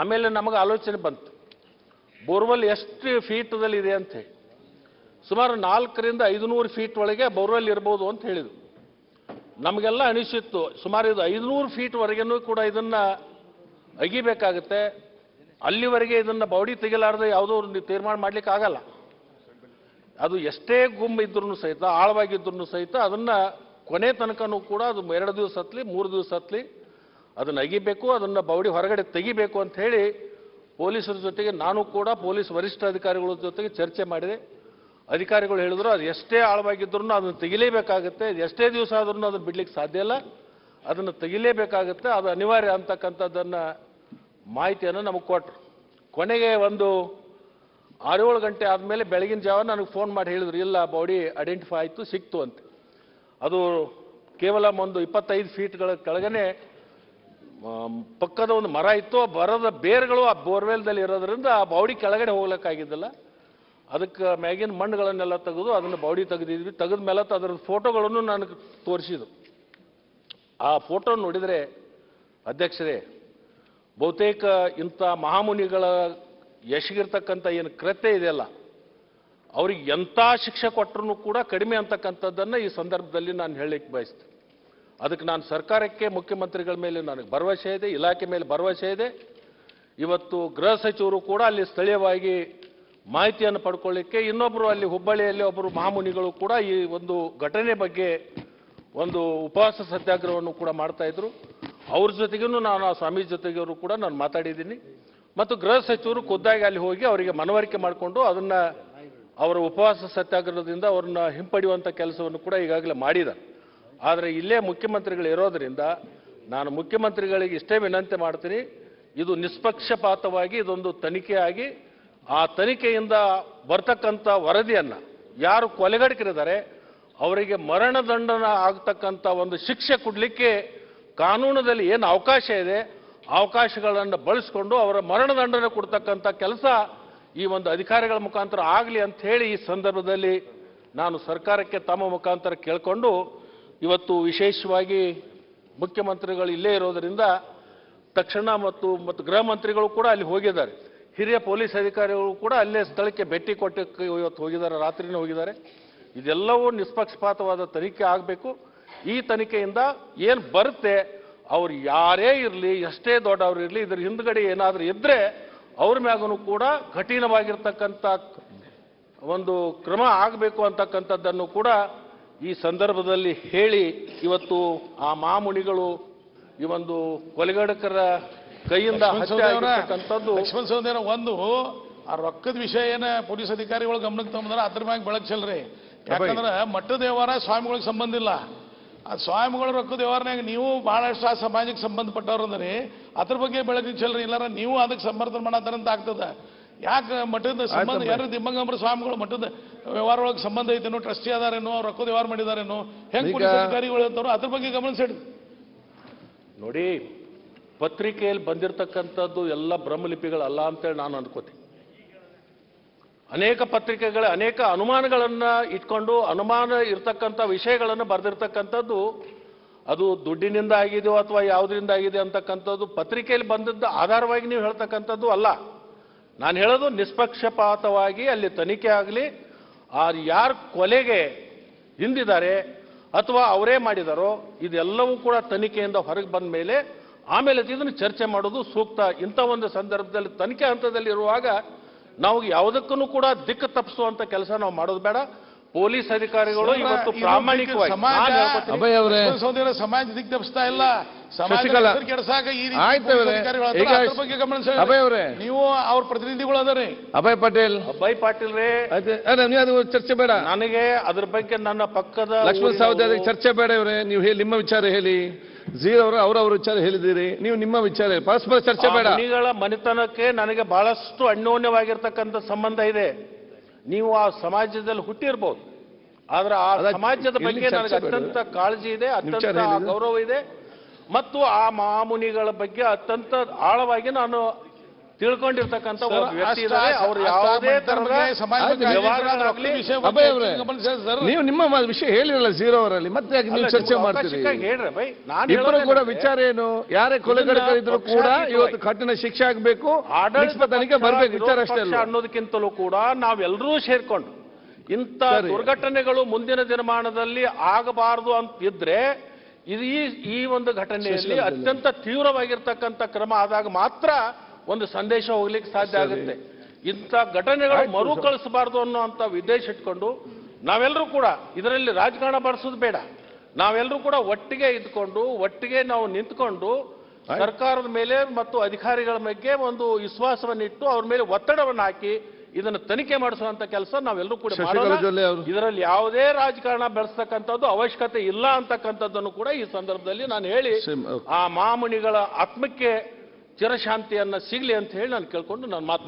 ಆಮೇಲೆ ನಮಗೆ ಆಲೋಚನೆ ಬಂತು, ಬೋರ್ವೆಲ್ ಎಷ್ಟು ಫೀಟ್ದಲ್ಲಿ ಇದೆ ಅಂತ ಹೇಳಿ. ಸುಮಾರು 400 to 500 ಫೀಟ್ ಒಳಗೆ ಬೋರ್ವೆಲ್ ಇರ್ಬೋದು ಅಂತ ಹೇಳಿದ್ರು. ನಮಗೆಲ್ಲ ಅನಿಸಿತ್ತು, ಸುಮಾರು ಇದು 500 ಫೀಟ್ವರೆಗೂ ಕೂಡ ಇದನ್ನು ಅಗಿಬೇಕಾಗುತ್ತೆ, ಅಲ್ಲಿವರೆಗೆ ಇದನ್ನು ಬಾಡಿ ತೆಗಿಲಾರದೆ ಯಾವುದೋ ಒಂದು ತೀರ್ಮಾನ ಮಾಡಲಿಕ್ಕೆ ಆಗಲ್ಲ. ಅದು ಎಷ್ಟೇ ಗುಂಬು ಇದ್ರೂ ಸಹಿತ, ಆಳವಾಗಿದ್ರೂ ಸಹಿತ ಅದನ್ನು ಕೊನೆ ತನಕನೂ ಕೂಡ ಅದು 2 ದಿವಸ ಹತ್ತಲಿ 3 ದಿವಸ ಹತ್ತಲಿ ಅದನ್ನು ಅಗಿಬೇಕು, ಅದನ್ನು ಬಾಡಿ ಹೊರಗಡೆ ತೆಗಿಬೇಕು ಅಂತ ಹೇಳಿ ಪೊಲೀಸರ ಜೊತೆಗೆ ನಾನು ಕೂಡ ಪೊಲೀಸ್ ವರಿಷ್ಠ ಅಧಿಕಾರಿಗಳ ಜೊತೆಗೆ ಚರ್ಚೆ ಮಾಡಿದೆ. ಅಧಿಕಾರಿಗಳು ಹೇಳಿದ್ರು, ಅದು ಎಷ್ಟೇ ಆಳವಾಗಿದ್ರೂ ಅದನ್ನು ತೆಗಿಲೇಬೇಕಾಗುತ್ತೆ, ಎಷ್ಟೇ ದಿವಸ ಆದ್ರೂ ಅದನ್ನು ಬಿಡ್ಲಿಕ್ಕೆ ಸಾಧ್ಯ ಇಲ್ಲ, ಅದನ್ನು ತೆಗಿಲೇಬೇಕಾಗುತ್ತೆ, ಅದು ಅನಿವಾರ್ಯ ಅಂತಕ್ಕಂಥದ್ದನ್ನು ಮಾಹಿತಿಯನ್ನು ನಮಗೆ ಕೊಟ್ಟರು. ಕೊನೆಗೆ ಒಂದು 6-7 ಗಂಟೆ ಆದಮೇಲೆ ಬೆಳಗಿನ ಜಾವ ನನಗೆ ಫೋನ್ ಮಾಡಿ ಹೇಳಿದ್ರು, ಇಲ್ಲ ಬಾಡಿ ಐಡೆಂಟಿಫೈ ಆಯಿತು, ಸಿಕ್ತು ಅಂತ. ಅದು ಕೇವಲ ಒಂದು 25 ಫೀಟ್ಗಳ ಕೆಳಗನೆ ಪಕ್ಕದ ಒಂದು ಮರ ಇತ್ತು, ಆ ಮರದ ಬೇರುಗಳು ಆ ಬೋರ್ವೆಲ್ದಲ್ಲಿ ಇರೋದ್ರಿಂದ ಆ ಬಾಡಿ ಕೆಳಗಡೆ ಹೋಗ್ಲಿಕ್ಕಾಗಿದ್ದಿಲ್ಲ. ಅದಕ್ಕೆ ಮ್ಯಾಗಿನ ಮಣ್ಣುಗಳನ್ನೆಲ್ಲ ತೆಗೆದು ಅದನ್ನು ಬಾಡಿ ತೆಗೆದಿದ್ವಿ. ತೆಗೆದ ಮೇಲೆ ಅದರ ಫೋಟೋಗಳನ್ನು ನನಗೆ ತೋರಿಸಿದ್ರು. ಆ ಫೋಟೋ ನೋಡಿದರೆ ಅಧ್ಯಕ್ಷರೇ, ಬಹುತೇಕ ಇಂಥ ಮಹಾಮುನಿಗಳ ಯಶಗಿರ್ತಕ್ಕಂಥ ಏನು ಕೃತ್ಯ ಇದೆಯಲ್ಲ, ಅವ್ರಿಗೆ ಎಂಥ ಶಿಕ್ಷೆ ಕೊಟ್ಟರೂ ಕೂಡ ಕಡಿಮೆ ಅಂತಕ್ಕಂಥದ್ದನ್ನು ಈ ಸಂದರ್ಭದಲ್ಲಿ ನಾನು ಹೇಳಲಿಕ್ಕೆ ಬಯಸ್ತೇನೆ. ಅದಕ್ಕೆ ನಾನು ಸರ್ಕಾರಕ್ಕೆ, ಮುಖ್ಯಮಂತ್ರಿಗಳ ಮೇಲೆ ನನಗೆ ಭರವಸೆ ಇದೆ, ಇಲಾಖೆ ಮೇಲೆ ಭರವಸೆ ಇದೆ. ಇವತ್ತು ಗೃಹ ಸಚಿವರು ಕೂಡ ಅಲ್ಲಿ ಸ್ಥಳೀಯವಾಗಿ ಮಾಹಿತಿಯನ್ನು ಪಡ್ಕೊಳ್ಳಿಕ್ಕೆ, ಇನ್ನೊಬ್ಬರು ಅಲ್ಲಿ ಹುಬ್ಬಳ್ಳಿಯಲ್ಲಿ ಒಬ್ಬರು ಮಹಾಮುನಿಗಳು ಕೂಡ ಈ ಒಂದು ಘಟನೆ ಬಗ್ಗೆ ಒಂದು ಉಪವಾಸ ಸತ್ಯಾಗ್ರಹವನ್ನು ಕೂಡ ಮಾಡ್ತಾ ಇದ್ರು. ಅವ್ರ ಜೊತೆಗೂ ನಾನು ಆ ಸ್ವಾಮೀಜಿ ಜೊತೆಗವರು ಕೂಡ ನಾನು ಮಾತಾಡಿದ್ದೀನಿ. ಮತ್ತು ಗೃಹ ಸಚಿವರು ಖುದ್ದಾಗಿ ಅಲ್ಲಿ ಹೋಗಿ ಅವರಿಗೆ ಮನವರಿಕೆ ಮಾಡಿಕೊಂಡು ಅದನ್ನು ಅವರ ಉಪವಾಸ ಸತ್ಯಾಗ್ರಹದಿಂದ ಅವ್ರನ್ನ ಹಿಂಪಡೆಯುವಂಥ ಕೆಲಸವನ್ನು ಕೂಡ ಈಗಾಗಲೇ ಮಾಡಿದ್ದಾರೆ. ಆದರೆ ಇಲ್ಲೇ ಮುಖ್ಯಮಂತ್ರಿಗಳು ಇರೋದರಿಂದ ನಾನು ಮುಖ್ಯಮಂತ್ರಿಗಳಿಗೆ ಇಷ್ಟೇ ವಿನಂತಿ ಮಾಡ್ತೀನಿ, ಇದು ನಿಷ್ಪಕ್ಷಪಾತವಾಗಿ ಇದೊಂದು ತನಿಖೆಯಾಗಿ ಆ ತನಿಖೆಯಿಂದ ಬರ್ತಕ್ಕಂಥ ವರದಿಯನ್ನು ಯಾರು ಕೊಲೆಗಡಕರಿದ್ದಾರೆ ಅವರಿಗೆ ಮರಣದಂಡನ ಆಗ್ತಕ್ಕಂಥ ಒಂದು ಶಿಕ್ಷೆ ಕೊಡಲಿಕ್ಕೆ ಕಾನೂನದಲ್ಲಿ ಏನು ಅವಕಾಶ ಇದೆ ಅವಕಾಶಗಳನ್ನು ಬಳಸಿಕೊಂಡು ಅವರ ಮರಣದಂಡನೆ ಕೊಡ್ತಕ್ಕಂಥ ಕೆಲಸ ಈ ಒಂದು ಅಧಿಕಾರಿಗಳ ಮುಖಾಂತರ ಆಗಲಿ ಅಂತ ಹೇಳಿ ಈ ಸಂದರ್ಭದಲ್ಲಿ ನಾನು ಸರ್ಕಾರಕ್ಕೆ ತಮ್ಮ ಮುಖಾಂತರ ಕೇಳಿಕೊಂಡು, ಇವತ್ತು ವಿಶೇಷವಾಗಿ ಮುಖ್ಯಮಂತ್ರಿಗಳು ಇಲ್ಲೇ ಇರೋದರಿಂದ ತಕ್ಷಣ ಮತ್ತು ಗೃಹ ಮಂತ್ರಿಗಳು ಕೂಡ ಅಲ್ಲಿ ಹೋಗಿದ್ದಾರೆ, ಹಿರಿಯ ಪೊಲೀಸ್ ಅಧಿಕಾರಿಗಳು ಕೂಡ ಅಲ್ಲೇ ಸ್ಥಳಕ್ಕೆ ಭೇಟಿ ಕೊಟ್ಟಕ್ಕೆ ಇವತ್ತು ಹೋಗಿದ್ದಾರೆ, ರಾತ್ರಿನೇ ಹೋಗಿದ್ದಾರೆ. ಇದೆಲ್ಲವೂ ನಿಷ್ಪಕ್ಷಪಾತವಾದ ತನಿಖೆ ಆಗಬೇಕು. ಈ ತನಿಖೆಯಿಂದ ಏನು ಬರುತ್ತೆ, ಅವ್ರು ಯಾರೇ ಇರಲಿ, ಎಷ್ಟೇ ದೊಡ್ಡವ್ರು ಇರಲಿ, ಇದರ ಹಿಂದ್ಗಡೆ ಏನಾದರೂ ಇದ್ದರೆ ಅವ್ರ ಮ್ಯಾಗೂ ಕೂಡ ಕಠಿಣವಾಗಿರ್ತಕ್ಕಂಥ ಒಂದು ಕ್ರಮ ಆಗಬೇಕು ಅಂತಕ್ಕಂಥದ್ದನ್ನು ಕೂಡ ಈ ಸಂದರ್ಭದಲ್ಲಿ ಹೇಳಿ, ಇವತ್ತು ಆ ಮಹಾಮುನಿಗಳು ಈ ಒಂದು ಕೊಲೆಗಡಕರ ಕೈಯಿಂದ ಹತ್ಯೆ ಆಗಿರ್ತಕ್ಕಂಥದ್ದು. ಲಕ್ಷ್ಮಣ ಸಹೋದರ, ಒಂದು ಆ ರೊಕ್ಕದ ವಿಷಯ ಏನ ಪೊಲೀಸ್ ಅಧಿಕಾರಿಗಳು ಗಮನಕ್ಕೆ ತಗೊಂಡ್ರೆ ಅದ್ರ ಮ್ಯಾಗ ಬೆಳಕು ಚೆಲ್ರಿ. ಯಾಕಂದ್ರೆ ಮಠದ ವ್ಯವಹಾರ ಸ್ವಾಮಿಗಳಿಗೆ ಸಂಬಂಧ ಇಲ್ಲ. ಆ ಸ್ವಾಮಿಗಳ ರೊಕ್ಕದ ವ್ಯವಹಾರನಾಗ ನೀವು ಬಹಳಷ್ಟು ಆ ಸಮಾಜಕ್ಕೆ ಸಂಬಂಧಪಟ್ಟವ್ರು ಅಂದ್ರೆ ಅದ್ರ ಬಗ್ಗೆ ಬೆಳಕು ಚೆಲ್ರಿ, ಇಲ್ಲಾರ ನೀವು ಅದಕ್ಕೆ ಸಮರ್ಥನೆ ಮಾಡತ್ತಾರಂತ ಆಗ್ತದ. ಯಾಕೆ ಮಠದ ಸಂಬಂಧ ಯಾರು ದಿಮ್ಮಂಗಂಬ್ರ ಸ್ವಾಮಿಗಳು ಮಠದ ವ್ಯವಹಾರ ಒಳಗೆ ಸಂಬಂಧ ಐತೇನೋ, ಟ್ರಸ್ಟಿ ಅದಾರೇನೋ, ರೊಕ್ಕದ ವ್ಯವಹಾರ ಮಾಡಿದಾರೇನೋ, ಹೆಂಗ್ ಪೊಲೀಸ್ ಅಧಿಕಾರಿಗಳು ಹೇಳ್ತಾರೋ ಅದ್ರ ಬಗ್ಗೆ ಗಮನ ಸೆಡಿ. ನೋಡಿ, ಪತ್ರಿಕೆಯಲ್ಲಿ ಬಂದಿರತಕ್ಕಂಥದ್ದು ಎಲ್ಲ ಬ್ರಹ್ಮಲಿಪಿಗಳಲ್ಲ ಅಂತೇಳಿ ನಾನು ಅನ್ಕೋತೀನಿ. ಅನೇಕ ಪತ್ರಿಕೆಗಳ ಅನೇಕ ಅನುಮಾನಗಳನ್ನು ಇಟ್ಕೊಂಡು ಅನುಮಾನ ಇರ್ತಕ್ಕಂಥ ವಿಷಯಗಳನ್ನು ಬರೆದಿರ್ತಕ್ಕಂಥದ್ದು, ಅದು ದುಡ್ಡಿನಿಂದ ಆಗಿದೆಯೋ ಅಥವಾ ಯಾವುದರಿಂದ ಆಗಿದೆ ಅಂತಕ್ಕಂಥದ್ದು ಪತ್ರಿಕೆಯಲ್ಲಿ ಬಂದದ್ದು ಆಧಾರವಾಗಿ ನೀವು ಹೇಳ್ತಕ್ಕಂಥದ್ದು ಅಲ್ಲ. ನಾನು ಹೇಳೋದು ನಿಷ್ಪಕ್ಷಪಾತವಾಗಿ ಅಲ್ಲಿ ತನಿಖೆ ಆಗಲಿ, ಯಾರು ಕೊಲೆಗೆ ಹಿಂದಿದ್ದಾರೆ ಅಥವಾ ಅವರೇ ಮಾಡಿದಾರೋ ಇದೆಲ್ಲವೂ ಕೂಡ ತನಿಖೆಯಿಂದ ಹೊರಗೆ ಬಂದ ಮೇಲೆ ಆಮೇಲೆ ಇದನ್ನು ಚರ್ಚೆ ಮಾಡೋದು ಸೂಕ್ತ. ಇಂಥ ಒಂದು ಸಂದರ್ಭದಲ್ಲಿ ತನಿಖೆ ಹಂತದಲ್ಲಿ ಇರುವಾಗ ನಾವು ಯಾವುದಕ್ಕೂ ಕೂಡ ದಿಕ್ಕು ತಪ್ಪಿಸುವಂತ ಕೆಲಸ ನಾವು ಮಾಡೋದು ಬೇಡ. ಪೊಲೀಸ್ ಅಧಿಕಾರಿಗಳು ಇವತ್ತು ಪ್ರಾಮಾಣಿಕವಾಗಿ ಸಮಾಜ ದಿಕ್ಕು ತಪ್ಪಿಸ್ತಾ ಇಲ್ಲ, ನೀವು ಅವ್ರ ಪ್ರತಿನಿಧಿಗಳು ಅದರಿ. ಅಭಯ್ ಪಾಟೀಲ್ ರೇ, ಚರ್ಚೆ ಬೇಡ ನನಗೆ ಅದ್ರ ಬಗ್ಗೆ ನನ್ನ ಪಕ್ಕದ ಲಕ್ಷ್ಮಣ ಸಹೋದರಿ ಚರ್ಚೆ ಬೇಡ ಇವರೇ. ನೀವು ಹೇಳಿ, ನಿಮ್ಮ ವಿಚಾರ ಹೇಳಿ. ಅವರು ಅವರವ್ರ ವಿಚಾರ ಹೇಳಿದಿರಿ, ನೀವು ನಿಮ್ಮ ವಿಚಾರ ಹೇಳಿ. ಪರಸ್ಪರ ಚರ್ಚೆ ಬೇಡ. ಮುನಿಗಳ ಮನೆತನಕ್ಕೆ ನನಗೆ ಬಹಳಷ್ಟು ಅನ್ಯೋನ್ಯವಾಗಿರ್ತಕ್ಕಂಥ ಸಂಬಂಧ ಇದೆ. ನೀವು ಆ ಸಮಾಜದಲ್ಲಿ ಹುಟ್ಟಿರ್ಬೋದು, ಆದ್ರೆ ಆ ಸಮಾಜದ ಬಗ್ಗೆ ನನಗೆ ಅತ್ಯಂತ ಕಾಳಜಿ ಇದೆ, ಅತ್ಯಂತ ಗೌರವ ಇದೆ. ಮತ್ತು ಆ ಮಹಾಮುನಿಗಳ ಬಗ್ಗೆ ಅತ್ಯಂತ ಆಳವಾಗಿ ನಾನು ತಿಳ್ಕೊಂಡಿರ್ತಕ್ಕಂಥ ಒಬ್ಬ ವ್ಯಕ್ತಿ ಇದ್ದಾರೆ. ಅವರು ಯಾವುದೇ ತರದ ವ್ಯವಹಾರಗಳಾಗ್ಲಿ ಅಭಯ್ ಅವರೇ, ನೀವು ನಿಮ್ಮ ವಿಷಯ ಹೇಳಿರಲ್ಲ ಝೀರೋ ಅವರಲ್ಲಿ, ಮತ್ತೆ ಯಾಕೆ ನೀವು ಚರ್ಚೆ ಮಾಡ್ತೀರಿ? ಹೇಳ್ರಿ ಬೈ, ನಾನು ಇಬ್ಬರು ಕೂಡ ವಿಚಾರ ಏನು, ಯಾರೇ ಕೊಲೆಗಡಕರಿದ್ರು ಕೂಡ ಇವತ್ತು ಕಠಿಣ ಶಿಕ್ಷೆ ಆಗಬೇಕು, ಆಡಳಿತ ತನಿಖೆ ಬರಬೇಕು, ವಿಚಾರ ಅಷ್ಟೇ ಅಲ್ಲ ಅನ್ನೋದಕ್ಕಿಂತಲೂ ಕೂಡ ನಾವೆಲ್ಲರೂ ಸೇರ್ಕೊಂಡು ಇಂಥ ದುರ್ಘಟನೆಗಳು ಮುಂದಿನ ದಿನಮಾನದಲ್ಲಿ ಆಗಬಾರದು ಅಂತ ಇದ್ರೆ ಈ ಒಂದು ಘಟನೆಯಲ್ಲಿ ಅತ್ಯಂತ ತೀವ್ರವಾಗಿರ್ತಕ್ಕಂಥ ಕ್ರಮ ಆದಾಗ ಮಾತ್ರ ಒಂದು ಸಂದೇಶ ಹೋಗ್ಲಿಕ್ಕೆ ಸಾಧ್ಯ ಆಗುತ್ತೆ. ಇಂಥ ಘಟನೆಗಳು ಮರುಕಳಿಸಬಾರದು ಅನ್ನುವಂಥ ಉದ್ದೇಶ ಇಟ್ಕೊಂಡು ನಾವೆಲ್ಲರೂ ಕೂಡ ಇದರಲ್ಲಿ ರಾಜಕಾರಣ ಬಳಸೋದು ಬೇಡ, ನಾವೆಲ್ಲರೂ ಕೂಡ ಒಟ್ಟಿಗೆ ಇದ್ಕೊಂಡು ಒಟ್ಟಿಗೆ ನಾವು ನಿಂತ್ಕೊಂಡು ಸರ್ಕಾರದ ಮೇಲೆ ಮತ್ತು ಅಧಿಕಾರಿಗಳ ಬಗ್ಗೆ ಒಂದು ವಿಶ್ವಾಸವನ್ನಿಟ್ಟು ಅವ್ರ ಮೇಲೆ ಒತ್ತಡವನ್ನು ಹಾಕಿ ಇದನ್ನು ತನಿಖೆ ಮಾಡಿಸುವಂತ ಕೆಲಸ ನಾವೆಲ್ಲರೂ ಕೂಡ ಮಾಡೋಣ. ಇದರಲ್ಲಿ ಯಾವುದೇ ರಾಜಕಾರಣ ಬೆಳೆಸ್ತಕ್ಕಂಥದ್ದು ಅವಶ್ಯಕತೆ ಇಲ್ಲ ಅಂತಕ್ಕಂಥದ್ದನ್ನು ಕೂಡ ಈ ಸಂದರ್ಭದಲ್ಲಿ ನಾನು ಹೇಳಿ ಆ ಮಾಮುನಿಗಳ ಆತ್ಮಕ್ಕೆ ಚಿರಶಾಂತಿಯನ್ನ ಸಿಗ್ಲಿ ಅಂತ ಹೇಳಿ ನಾನು ಕೇಳ್ಕೊಂಡು ನನ್ನ ಮಾತು